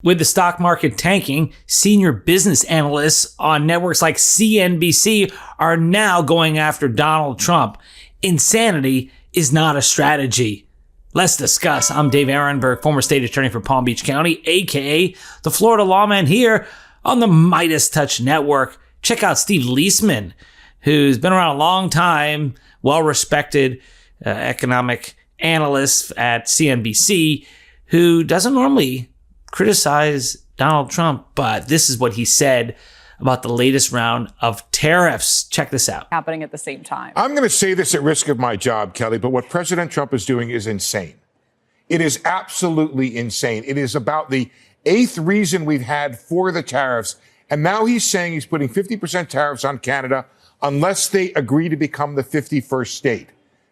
With the stock market tanking, senior business analysts on networks like CNBC are now going after Donald Trump. Insanity is not a strategy. Let's discuss. I'm Dave Aronberg, former state attorney for Palm Beach County, AKA the Florida lawman here on the MeidasTouch network. Check out Steve Leisman, who's been around a long time, well-respected economic analyst at CNBC, who doesn't normally criticize Donald Trump, but this is what he said about the latest round of tariffs. Check this out. Happening at the same time. I'm going to say this at risk of my job, Kelly, but what President Trump is doing is insane. It is absolutely insane. It is about the eighth reason we've had for the tariffs. And now he's saying he's putting 50% tariffs on Canada unless they agree to become the 51st state.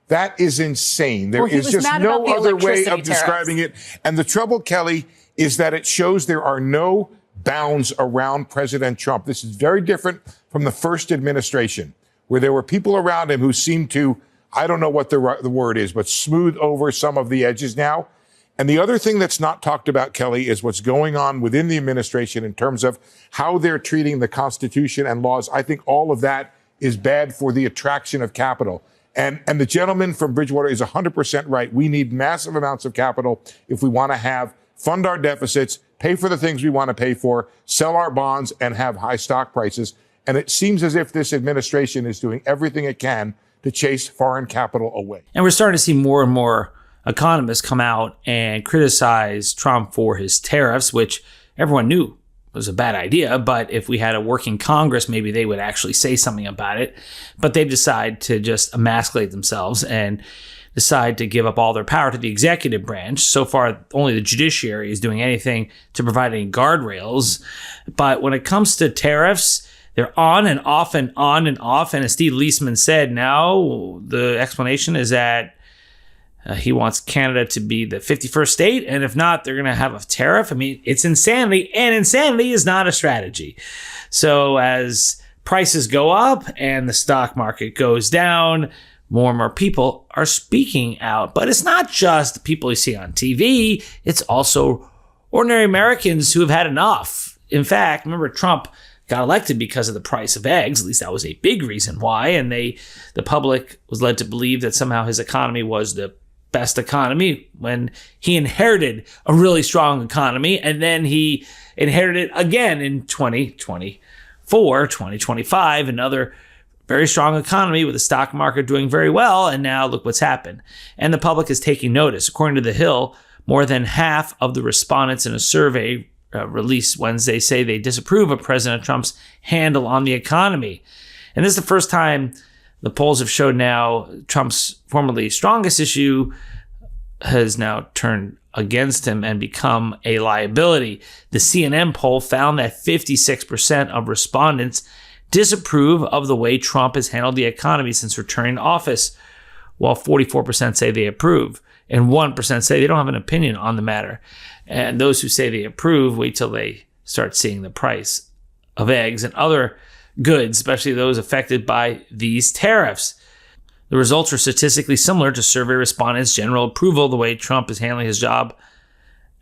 That is insane. There is just no other way of describing it. And the trouble, Kelly, is that it shows there are no bounds around President Trump. This is very different from the first administration, where there were people around him who seemed to, I don't know what the word is, but smooth over some of the edges now. And the other thing that's not talked about, Kelly, is what's going on within the administration in terms of how they're treating the Constitution and laws. I think all of that is bad for the attraction of capital. And the gentleman from Bridgewater is 100% right. We need massive amounts of capital if we want to fund our deficits, pay for the things we want to pay for, sell our bonds, and have high stock prices. And it seems as if this administration is doing everything it can to chase foreign capital away. And we're starting to see more and more economists come out and criticize Trump for his tariffs, which everyone knew was a bad idea. But if we had a working Congress, maybe they would actually say something about it. But they decide to just emasculate themselves and decide to give up all their power to the executive branch. So far, only the judiciary is doing anything to provide any guardrails. But when it comes to tariffs, they're on and off and on and off. And as Steve Leisman said, now the explanation is that he wants Canada to be the 51st state. And if not, they're going to have a tariff. I mean, it's insanity. And insanity is not a strategy. So as prices go up and the stock market goes down, more and more people are speaking out. But it's not just the people you see on TV. It's also ordinary Americans who have had enough. In fact, remember, Trump got elected because of the price of eggs. At least that was a big reason why. And the public was led to believe that somehow his economy was the best economy when he inherited a really strong economy. And then he inherited it again in 2024, 2025, another very strong economy with the stock market doing very well. And now look what's happened. And the public is taking notice. According to The Hill, more than half of the respondents in a survey released Wednesday say they disapprove of President Trump's handle on the economy. And this is the first time the polls have showed now Trump's formerly strongest issue has now turned against him and become a liability. The CNN poll found that 56% of respondents disapprove of the way Trump has handled the economy since returning to office, while 44% say they approve, and 1% say they don't have an opinion on the matter. And those who say they approve wait till they start seeing the price of eggs and other goods, especially those affected by these tariffs. The results are statistically similar to survey respondents' general approval of the way Trump is handling his job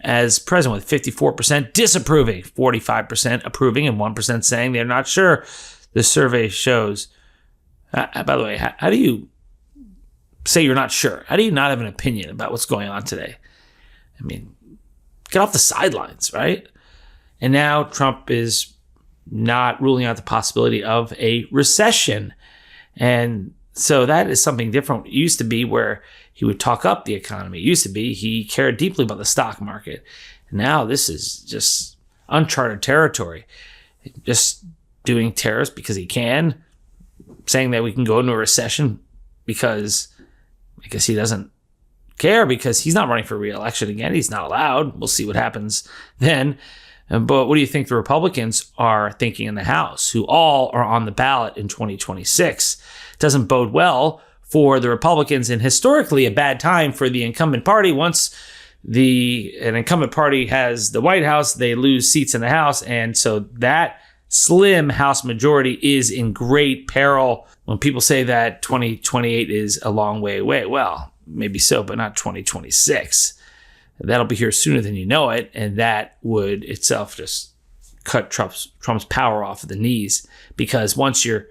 as president, with 54% disapproving, 45% approving, and 1% saying they're not sure. The survey shows, by the way, how do you say you're not sure? How do you not have an opinion about what's going on today? I mean, get off the sidelines, right? And now Trump is not ruling out the possibility of a recession. And so that is something different. It used to be where he would talk up the economy. It used to be he cared deeply about the stock market. And now this is just uncharted territory. Just doing tariffs because he can, saying that we can go into a recession because I guess he doesn't care because he's not running for re-election again. He's not allowed. We'll see what happens then. But what do you think the Republicans are thinking in the House, who all are on the ballot in 2026? Doesn't bode well for the Republicans, and historically a bad time for the incumbent party. Once an incumbent party has the White House, they lose seats in the House. And so that slim House majority is in great peril. When people say that 2028 is a long way away, well, maybe so, but not 2026. That'll be here sooner than you know it, and that would itself just cut Trump's power off of the knees, because once you've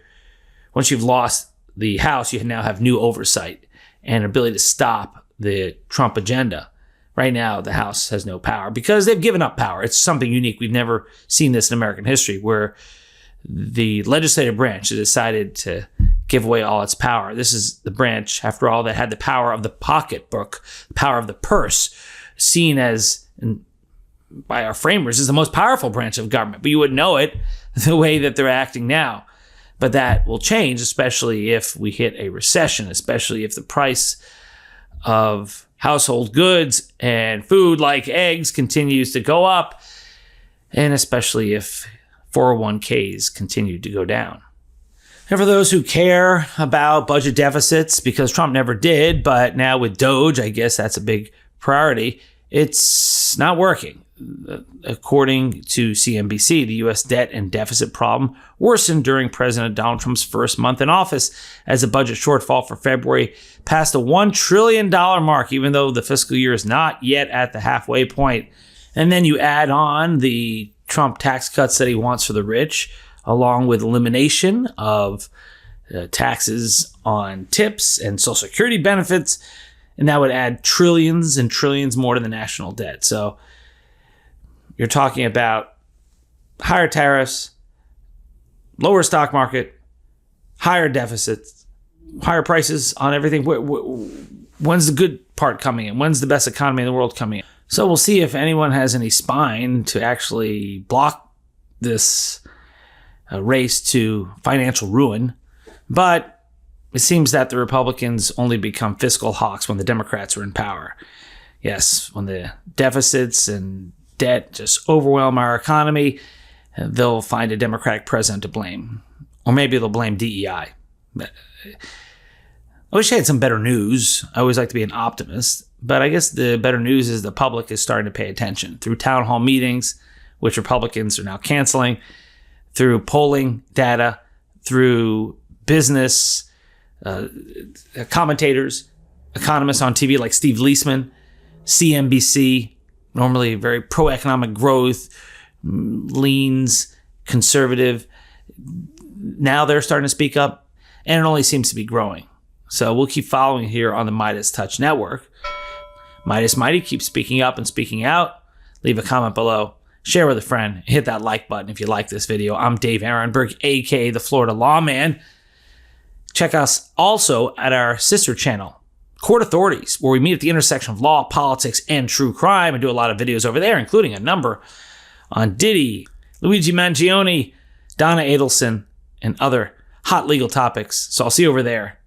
lost the House, you now have new oversight and ability to stop the Trump agenda. Right now, the House has no power because they've given up power. It's something unique. We've never seen this in American history, where the legislative branch has decided to give away all its power. This is the branch, after all, that had the power of the pocketbook, the power of the purse, seen as, by our framers, as the most powerful branch of government. But you wouldn't know it the way that they're acting now. But that will change, especially if we hit a recession, especially if the price of household goods and food like eggs continues to go up, and especially if 401ks continue to go down. And for those who care about budget deficits, because Trump never did, but now with Doge, I guess that's a big priority, it's not working. According to CNBC, the U.S. debt and deficit problem worsened during President Donald Trump's first month in office, as the budget shortfall for February passed the $1 trillion mark, even though the fiscal year is not yet at the halfway point. And then you add on the Trump tax cuts that he wants for the rich, along with elimination of taxes on tips and Social Security benefits, and that would add trillions and trillions more to the national debt. So you're talking about higher tariffs, lower stock market, higher deficits, higher prices on everything. When's the good part coming in? When's the best economy in the world coming in? So we'll see if anyone has any spine to actually block this race to financial ruin. But it seems that the Republicans only become fiscal hawks when the Democrats are in power. Yes, when the deficits and debt just overwhelm our economy, they'll find a Democratic president to blame. Or maybe they'll blame DEI. I wish I had some better news. I always like to be an optimist. But I guess the better news is the public is starting to pay attention through town hall meetings, which Republicans are now canceling, through polling data, through business commentators, economists on TV like Steve Leisman, CNBC, normally very pro-economic growth, leans, conservative. Now they're starting to speak up, and it only seems to be growing. So we'll keep following here on the MeidasTouch network. Meidas Mighty, keep speaking up and speaking out. Leave a comment below. Share with a friend. Hit that like button if you like this video. I'm Dave Aronberg, AKA the Florida Lawman. Check us also at our sister channel, Court Authorities, where we meet at the intersection of law, politics, and true crime, and do a lot of videos over there, including a number on Diddy, Luigi Mangione, Donna Adelson, and other hot legal topics. So I'll see you over there,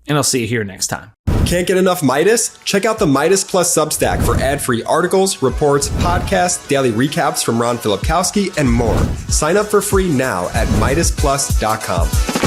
and I'll see you here next time. Can't get enough Meidas? Check out the Meidas Plus Substack for ad-free articles, reports, podcasts, daily recaps from Ron Filipkowski, and more. Sign up for free now at MeidasPlus.com.